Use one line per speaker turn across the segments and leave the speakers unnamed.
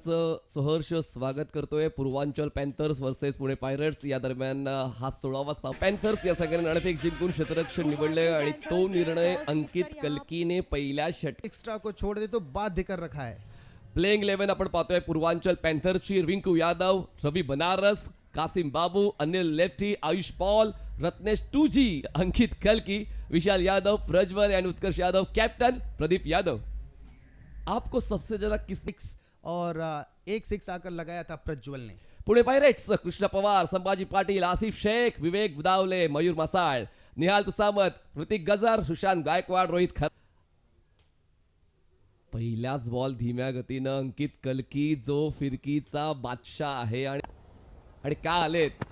प्रेक्षकांचं सहर्ष स्वागत करतोय Purvanchal Panthers versus Pune pirates या दरम्यान हा 16वा सामना. पॅन्थर्स या संघाने नाणेफेक जिंकून क्षेत्ररक्षण निवडले आणि तो निर्णय अंकित कल्कीने पहिल्या
एक्स्ट्रा को छोड़ दे तो बाध्य कर रखा है.
प्लेइंग 11 आपण पाहतोय पूर्वांचल पॅन्थर्सची. रिंकू यादव, रवी बनारस, कासिम बाबू, अनिल लेफ्टी, आयुष पॉल, रत्नेश 2G, अंकित कल्की, विशाल यादव, प्रज्वल एंड उत्कर्ष यादव, कैप्टन प्रदीप यादव. आपको सबसे ज्यादा किस
और एक सिक्स आकर लगाया था प्रज्वल ने.
पुणे पायरेट्स कृष्ण पवार, संभाजी पाटील, आसिफ शेख, विवेक बुदावले, मयूर मसाळ, निहाल तुसामत, ऋतिक गजर, सुशांत गायकवाड, रोहित खर. पहिल्याच बॉल धीम्या गतीनं अंकित कल्की जो फिरकीचा बादशाह आहे आणि का आलेत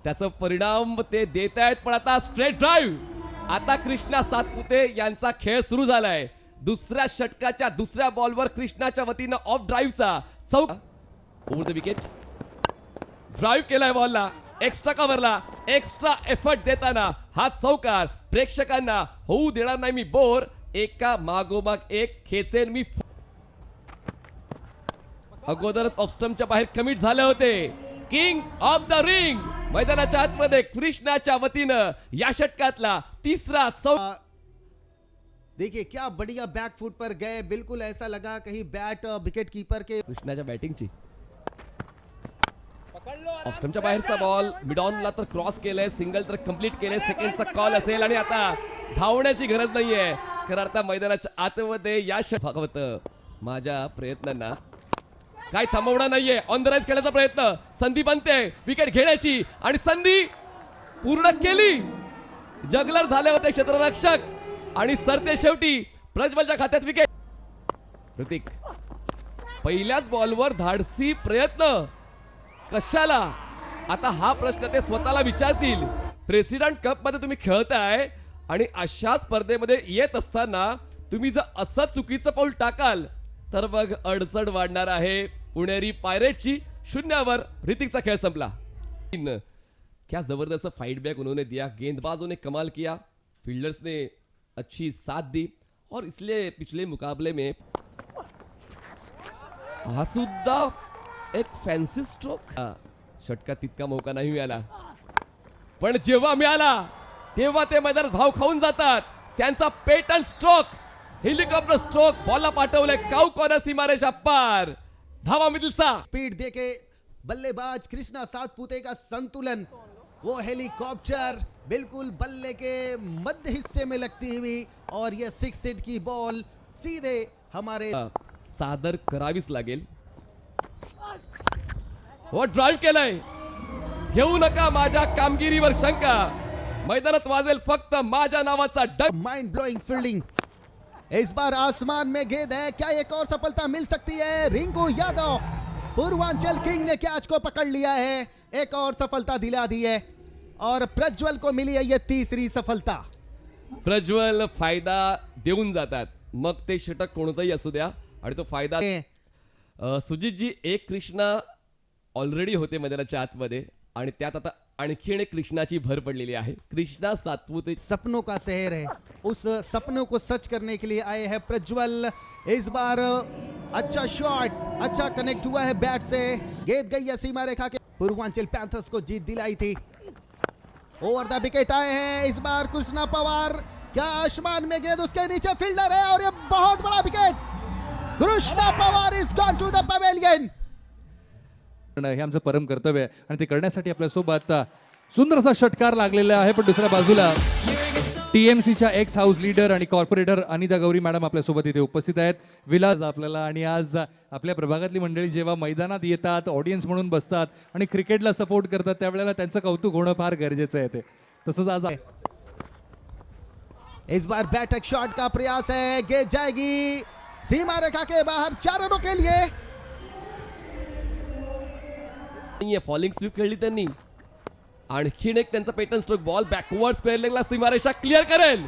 त्याचा परिणाम ते देत आहेत. पण आता स्ट्रेट ड्राईव्ह. आता कृष्णा सातपुते यांचा खेळ सुरू झालाय. दुसऱ्या षटकाच्या दुसऱ्या बॉलवर कृष्णाच्या वतीनं ऑफ ड्राईव्हचा चौक ओव्हर द विकेट ड्राईव्ह केलाय बॉलला. एक्स्ट्रा कव्हरला एक्स्ट्रा एफर्ट देताना हा चौकार प्रेक्षकांना होऊ देणार नाही मी बोर. एका मागोमाग एक खेचेन मी. अगोदरच ऑफस्टमच्या बाहेर कमिट झाले होते. किंग ऑफ द रिंग मैदानाच्या आतमध्ये कृष्णाच्या वतीनं या षटकातला तिसरा चौकार.
देखिए क्या बढ़िया बैक फुट पर गए. बिल्कुल ऐसा लगा कहीं बैट विकेट कीपर के.
कृष्णाच्या बॅटिंगची ऑफस्टमच्या बाहेरचा बॉल मिड ऑनला तर क्रॉस केलंय. सिंगल तर कंप्लीट केलंय. सेकंडचा कॉल असेल आणि आता धावण्याची गरज नाहीये. खरं आता मैदानाच्या आतमध्ये या षटकात माझ्या प्रयत्नांना काय थांबवणार नाहीये. ऑन द राईज खेळण्याचा प्रयत्न. संधी बनते विकेट घेण्याची आणि संधी पूर्ण केली. जगलर झाले होते क्षेत्ररक्षक आणि सरते शेवटी प्रज्वलच्या खात्यात विकेट. ऋतिक पहिल्याच बॉलवर धाडसी प्रयत्न कशाला. आता हा प्रश्न ते स्वतःला विचारतील. प्रेसिडेंट कप मध्ये तुम्ही खेळताय आणि अशा स्पर्धेमध्ये येत असताना तुम्ही जर असं चुकीचं पाऊल टाकाल तर मग अडचण वाढणार आहे. पुणेरी पायरेटची 0वर ऋतिकचा खेळ संपला. क्या जबरदस्त फाइट बैक उन्होंने दिया. गेंदबाजों ने कमाल किया, फील्डर्स ने अच्छी साथ दी और इसलिए पिछले मुकाबले में हा सुद्धा एक फॅन्सी स्ट्रोक. षटकात तितका मौका नाही मिळाला पण जेव्हा मिळाला तेव्हा ते मैदानात भाव खाऊन जातात. त्यांचा पेटन स्ट्रोक, हेलिकॉप्टर स्ट्रोक, बॉलला पाठवले काउ कॉर्नर सीमारेषा पार. धावा मिडलचा
स्पीड देके बल्लेबाज कृष्णा सातपुते का संतुलन. वो हेलीकॉप्टर बिल्कुल बल्ले के मध्य हिस्से में लगती हुई और ये 6 हिट की बॉल सीधे हमारे
सादर करावीच लागेल. वो ड्राइव्ह केलाय. घेऊ नका माझ्या कामगिरीवर शंका. मैदानात वाजेल फक्त माझ्या नावाचा डंक.
Mind blowing fielding. इस बार आसमान में गेंद है. क्या एक और सफलता मिल सकती है. रिंकू यादव पूर्वांचल किंग ने कैच को पकड़ लिया है. एक और सफलता दिला दी है और प्रज्वल को मिली है ये तीसरी सफलता.
प्रज्वल फायदा देऊन जातात मग ते षटक कोणतंही असू द्या आणि तो फायदा. सुजितजी एक कृष्णा ऑलरेडी होते मैदानाच्या आतमध्ये आणि त्यात आता आणखीन एक कृष्णाची भर पडलेली आहे. कृष्णा सातपुते
सपनों का शहर है. उस सपनों को सच करने के लिए आए हैं प्रज्वल. इस बार अच्छा शॉट, अच्छा कनेक्ट हुआ है बैट से. गेंद गई है सीमा रेखा के. पूर्वांचल पैंथर्स को जीत दिलाई थी. ओवर द विकेट आए हैं इस बार कृष्णा पवार. क्या आसमान में गेंद, उसके नीचे फील्डर है और ये बहुत बड़ा wicket. Krishna Pawar is gone to the pavilion.
हे आमचं परम कर्तव्य आहे आणि ते करण्यासाठी आपल्यासोबत सुंदर असा षटकार लागलेला आहे. पण दुसऱ्या बाजूला TMCच्या एक्स हाऊस लीडर आणि कॉर्पोरेटर अनिता गौरी मॅडम आपल्यासोबत इथे उपस्थित आहेत. विलास आपल्याला आणि आज आपल्या प्रभागातली मंडळी जेव्हा मैदानात येतात, ऑडियन्स म्हणून बसतात आणि क्रिकेटला सपोर्ट करतात त्यावेळेला त्यांचं कौतुक होणं फार गरजेचं आहे. ते तसंच आज
इस बार बैटक शॉट का प्रयास है. गेंद जाएगी सीमा रेखा के बाहर 4 रनों के लिए.
फॉलिंग स्वीप खेळली त्यांनी. आणखीन एक त्यांचा patent stroke. Ball backward square लेगला सीमारेषा क्लिअर करेल.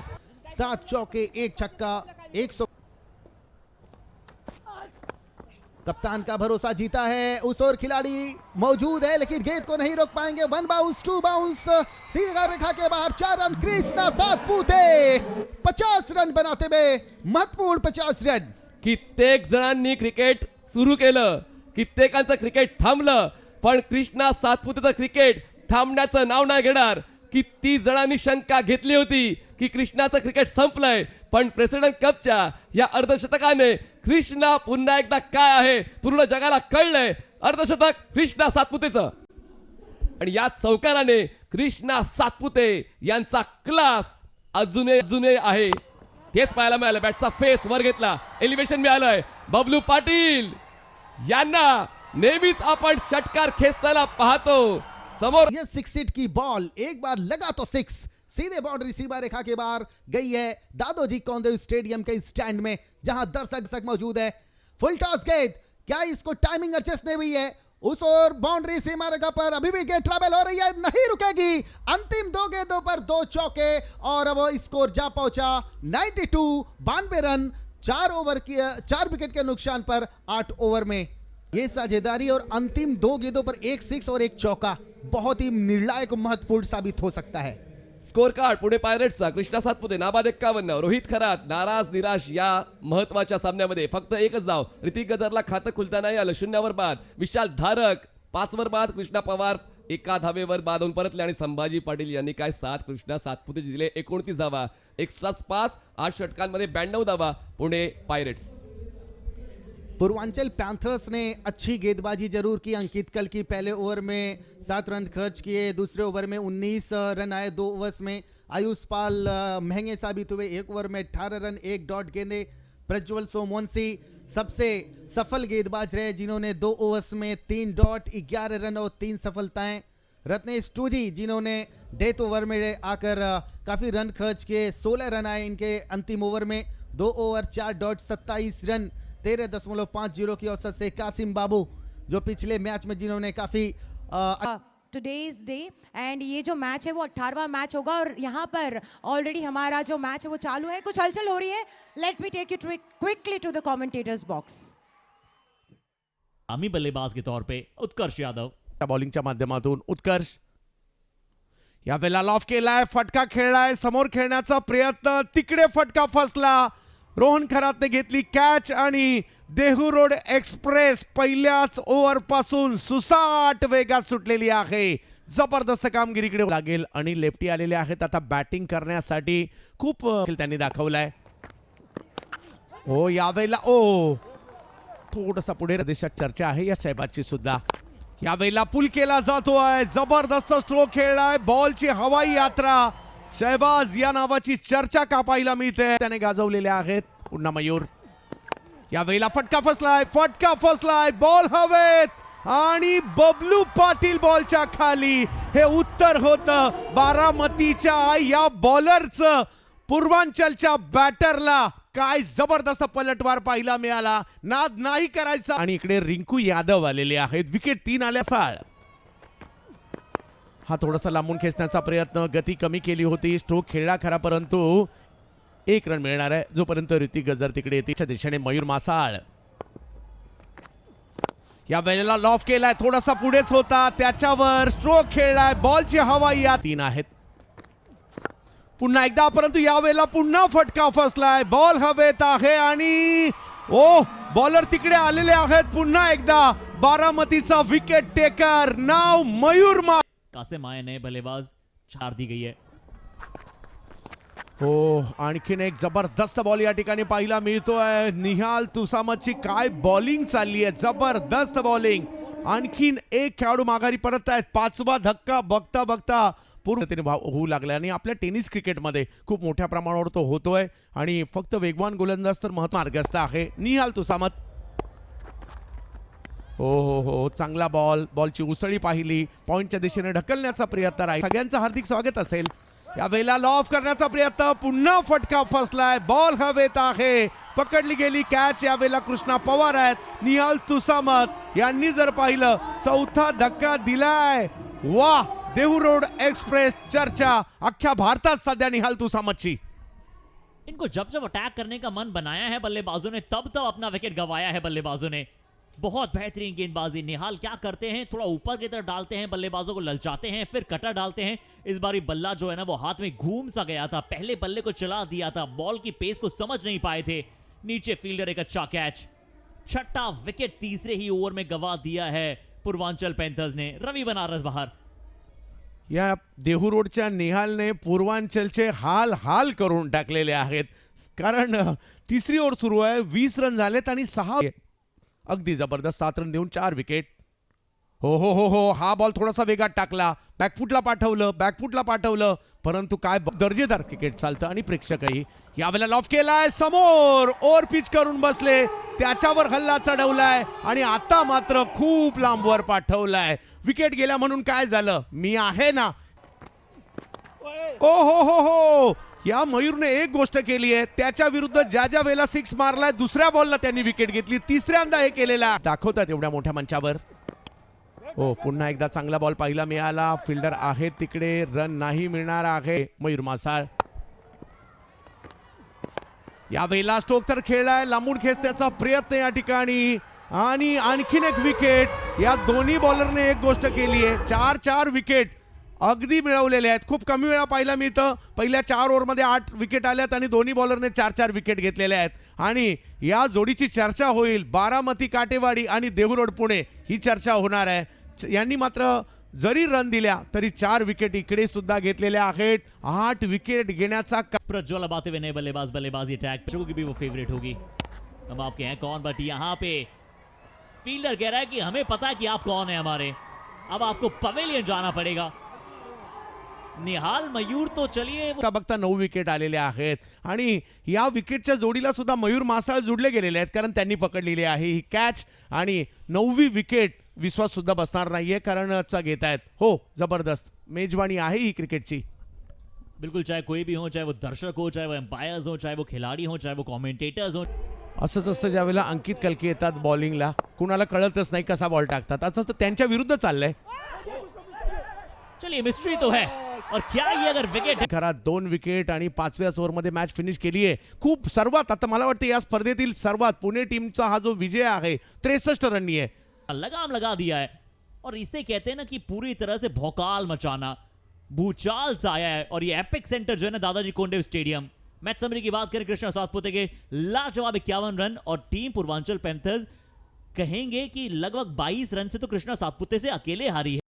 7 चौके 1 छक्का 100. कप्तान का भरोसा जीता है. उस ओर खिलाड़ी मौजूद है लेकिन गेंद को नहीं रोक पाएंगे. 1 बाउंस 2 बाउंस सीमा रेखा के बाहर. 4 रन. कृष्णा सातपुते 50 रन बनाते हुए महत्वपूर्ण 50 रन.
कित्येक जणांनी क्रिकेट सुरू केलं कित्येकांचं क्रिकेट थांबलं, पण कृष्णा सातपुतेचं क्रिकेट थांबण्याचं नाव नाही घेणार. किती जणांनी शंका घेतली होती की कृष्णाचं क्रिकेट संपलंय, पण प्रेसिडेंट कपच्या या अर्धशतकाने कृष्णा पुन्हा एकदा काय आहे पूर्ण जगाला कळलंय. अर्धशतक कृष्णा सातपुतेचं, आणि या चौकाराने कृष्णा सातपुते यांचा क्लास अजूनही आहे. तेच पाहायला मिळालं. बॅटचा फेस वर घेतला, एलिव्हेशन मिळालंय. बबलू पाटील यांना नेहमीच आपण षटकार खेचताना पाहतो. समोर
ये 6 फीट की बॉल एक बार लगा तो 6, सीधे बाउंड्री सीमा रेखा के बाहर गई है दादोजी कोंडदेव स्टेडियम के स्टैंड में, जहां दर्शक मौजूद है. फुल टॉस गेंद, क्या इसको टाइमिंग एडजस्ट नहीं हुई है? उस और बाउंड्री सीमा रेखा पर अभी भी गेंद ट्रैवल हो रही है, नहीं रुकेगी. अंतिम 2 गेंदों पर 2 चौके और अब स्कोर जा पहुंचा 92 रन. 4 विकेट के नुकसान पर 8 ओवर में ये साझेदारी और अंतिम 2 गेंदों पर 1 6 और 1 चौका बहुत ही निर्णायक महत्वपूर्ण साबित हो सकता है.
स्कोर कार्ड पुणे पायरेट्सचा. कृष्णा सातपुते नाबाद 51, रोहित खरात नाराज निराश या महत्वाच्या सामन्यामध्ये. फक्त एकच धाव. ऋतिक गजरला खातं खुलता नाही आलं. 0 वर बाद. विशाल धारक 5 वर बाद. कृष्णा पवार एका धावेवर बाद होऊन परतले, आणि संभाजी पाटील यांनी काय 7 कृष्णा सातपुते दिले. 29 धावा, एक्स्ट्राच 5. 8 षटकांमध्ये 92 धावा पुणे पायरेट्स.
पूर्वांचल पैंथर्स ने अच्छी गेंदबाजी जरूर की. अंकित कल की पहले ओवर में 7 रन खर्च किए, दूसरे ओवर में 19 रन आए 2 ओवर्स में. आयुष पाल महंगे साबित हुए, 1 ओवर में 18 रन 1 डॉट गेंदे. प्रज्वल सोमवंशी सबसे सफल गेंदबाज रहे, जिन्होंने 2 ओवर्स में 3 डॉट 11 रन और 3 सफलताएं. रत्नेश टूजी जिन्होंने डेथ ओवर में आकर काफी रन खर्च किए, 16 रन आए इनके अंतिम ओवर में. 2 ओवर 4 डॉट 27 रन 13.50 की औसत से. कासिम बाबू जो पिछले मैच में जिन्होंने काफी
टुडेज डे एंड ये जो मैच है वो 18वां मैच होगा और यहाँ पर ऑलरेडी हमारा जो मैच है वो चालू है. कुछ हलचल हो रही है. Let me take you quickly to the commentators box.
आम्ही बल्लेबाज के तौर पे उत्कर्ष यादव.
बॉलिंगच्या माध्यमातून उत्कर्ष यावेळेला लॉफ केलाय, फटका खेळलाय, समोर खेळण्याचा प्रयत्न, तिकडे फटका फसला. रोहन खरातने घेतली कॅच आणि देहू रोड एक्सप्रेस पहिल्याच ओव्हर पासून सुसाट वेगात सुटलेली आहे. जबरदस्त कामगिरीकडे लागेल आणि लेफ्टी आलेले आहेत आता बॅटिंग करण्यासाठी. खूप त्यांनी दाखवलाय. हो यावेळेला थोडासा पुढे देशात चर्चा आहे या शहबाजची सुद्धा. यावेळेला पुल केला जातोय, जबरदस्त स्ट्रोक खेळलाय, बॉलची हवाई यात्रा. शहबाज या नावाची चर्चा का पाहायला मिळते, त्याने गाजवलेल्या आहेत. पुन्हा मयूर. यावेळेला फटका फसलाय, बॉल हवेत आणि बबलू पाटील बॉलच्या खाली. हे उत्तर होतं बारामतीच्या या बॉलरचं. पूर्वांचलच्या बॅटरला काय जबरदस्त पलटवार पाहायला मिळाला. नाद नाही करायचा. आणि इकडे रिंकू यादव आलेले आहेत. विकेट 3 आल्या. साळ हा थोडासा लांबून खेचण्याचा प्रयत्न, गती कमी केली होती. स्ट्रोक खेळला खरा, परंतु 1 रन मिळणार आहे जोपर्यंत ऋतिक गजर तिकडे येते. दिशेने मयूर मासाळ. या वेळेला लॉफ केलाय, थोडासा पुढेच होता, त्याच्यावर स्ट्रोक खेळलाय, बॉलची हवाई या 3 आहेत. पुन्हा एकदा, परंतु या वेळेला पुन्हा फटका फसलाय. बॉल हवेत आहे आणि बॉलर तिकडे आलेले आहेत. पुन्हा एकदा बारामतीचा विकेट टेकर नाव मयूर
कासिम आए ने बल्लेबाज 4 दी गई है.
आणखीन एक जबरदस्त बॉल या ठिकाणी पाहायला मिळतोय. निहाल तुसामतची काय बॉलिंग चालली आहे, जबरदस्त बॉलिंग. आणखीन एक खेळाडू माघारी परत आहेत. 5वा धक्का बघता बघता पूर्ण होऊ लागला आणि आपल्या टेनिस क्रिकेटमध्ये खूप मोठ्या प्रमाणावर तो होतोय. आणि फक्त वेगवान गोलंदाज तर मार्गस्थ आहे निहाल तुसामत. हो चांगला बॉलची उसळी पाहिली, पॉइंटच्या दिशेने ढकलण्याचा प्रयत्न राहील. सगळ्यांचं हार्दिक स्वागत असेल. या वेळेला लॉफ करण्याचा प्रयत्न, पुन्हा फटका फसलाय, बॉल हवेत आहे, पकडली गेली कॅच. या वेळेला कृष्णा पवार आहेत. निहाल तुसामत यांनी जर पाहिलं 4था धक्का दिलाय. वाह, देहू रोड एक्सप्रेस चर्चा अख्ख्या भारतात सध्या निहाल तुसामतची.
इनको जब जब अटैक करने का मन बनाया है बल्लेबाजों ने, तब तब अपना विकेट गंवाया है बल्लेबाजों ने. बहुत बेहतरीन गेंदबाजी. निहाल क्या करते हैं, थोड़ा ऊपर की तरफ डालते हैं, बल्लेबाजों को ललचाते हैं, फिर कटर डालते हैं. इस बारी बल्ला जो है ना वो हाथ में घूम सा गया था, पहले बल्ले को चला दिया था, बॉल की पेस को समझ नहीं पाए थे. नीचे फील्डर एक अच्छा कैच. छठा विकेट तीसरे ही ओवर में गवा दिया है पूर्वांचल पैंथर्स ने। रवि बनारस बाहर।
या देहू रोडच्या निहालने पूर्वांचलचे हाल हाल करून टाकलेले आहेत, कारण तिसरी ओव्हर सुरू आहे, 20 रन झालेत आणि 6 अगदी जबरदस्त 7 रन देऊन 4 विकेट। हो हो हो हो, हा बॉल थोडासा वेगात टाकला, बॅकफुटला पाठवलं, परंतु काय दर्जेदार क्रिकेट चालतं आणि प्रेक्षकही यावेळेला लॉफ केलाय, समोर ओव्हर पिच करून बसले, त्याच्यावर हल्ला चढवलाय आणि आता मात्र खूप लांबवर पाठवलाय। विकेट गेल्या म्हणून काय झालं, मी आहे ना। ओ हो हो हो, या मयूरने एक गोष्ट केली आहे, त्याच्या विरुद्ध ज्या वेळेला 6 मारलाय दुसऱ्या बॉलला त्यांनी विकेट घेतली, तिसऱ्यांदा हे केलेला दाखवतात एवढ्या मोठ्या मंचावर। हो, पुन्हा एकदा चांगला बॉल पाहिला मिळाला, फिल्डर आहे तिकडे, रन नाही मिळणार आहे मयूर मासाळ। यावेळेला स्टोक तर खेळलाय, लांबून खेचण्याचा प्रयत्न या ठिकाणी आणि आणखीन एक विकेट। या दोन्ही बॉलरने एक गोष्ट केली आहे, 4 विकेट अगदी मिळवलेले आहेत। खूप कमी वेळा पाहिला मी तर पहिल्या 4 ओव्हरमध्ये 8 विकेट आल्यात आणि दोन्ही बॉलरने 4 विकेट घेतलेल्या आहेत आणि या जोडीची चर्चा होईल। बारामती काटेवाडी आणि देहू रोड पुणे ही चर्चा होणार आहे। यांनी मात्र जरी रन दिल्या तरी 4 विकेट इकडे सुद्धा घेतलेल्या आहेत। 8 विकेट घेण्याचा
प्रज्वल अब आते हुए नए बल्लेबाजी अटैक की भी वो फेवरेट होगी। हम आपके हैं कौन, बट यहाँ पे फील्डर कह रहा है कि हमें पता है कि आप कौन है हमारे, अब आपको पवेलियन जाना पड़ेगा। निहाल मयूर तो चलिए
बघता 9 विकेट आलेले आहेत आणि या विकेटच्या जोडीला सुद्धा मयूर मासाळ जुडले गेलेले आहेत, कारण त्यांनी पकडलेली आहे ही कॅच आणि 9वी विकेट। विश्वास सुद्धा बसणार नाहीये कारण घेत आहेत। हो, जबरदस्त मेजवानी आहे ही क्रिकेटची।
बिल्कुल, चाहे कोई भी हो, चाहे वो दर्शक हो, चाहे वो एम्पायर्स हो, चाहे वो खिलाड़ी हो, चाहे वो कॉमेंटेटर्स हो।
असंच असतं ज्यावेळेला अंकित कलके येतात बॉलिंगला, कुणाला कळतच नाही कसा बॉल टाकतात, असं त्यांच्या विरुद्ध चाललंय।
चलिए, मिस्ट्री तो है और क्या ये अगर विकेट
खरा 2 विकेट आणि 5व्याच ओव्हरमध्ये मॅच फिनिश केली आहे। खूप सर्वात आता मला वाटतं या स्पर्धेतील सर्वात पुणे टीमचा हा जो विजय आहे 63 रननी आहे।
लगाम लगा दिया है और इसे कहते हैं ना कि पूरी तरह से भौकाल मचाना, भूचाल सा आया है। और ये एपिक सेंटर जो है ना Dadaji Kondadev stadium. Match summary की बात करें, कृष्णा सातपुते के लाजवाब 51 रन और टीम पूर्वांचल पैंथर्स कहेंगे कि लगभग 22 रन से तो कृष्णा सातपुते से अकेले हारी है।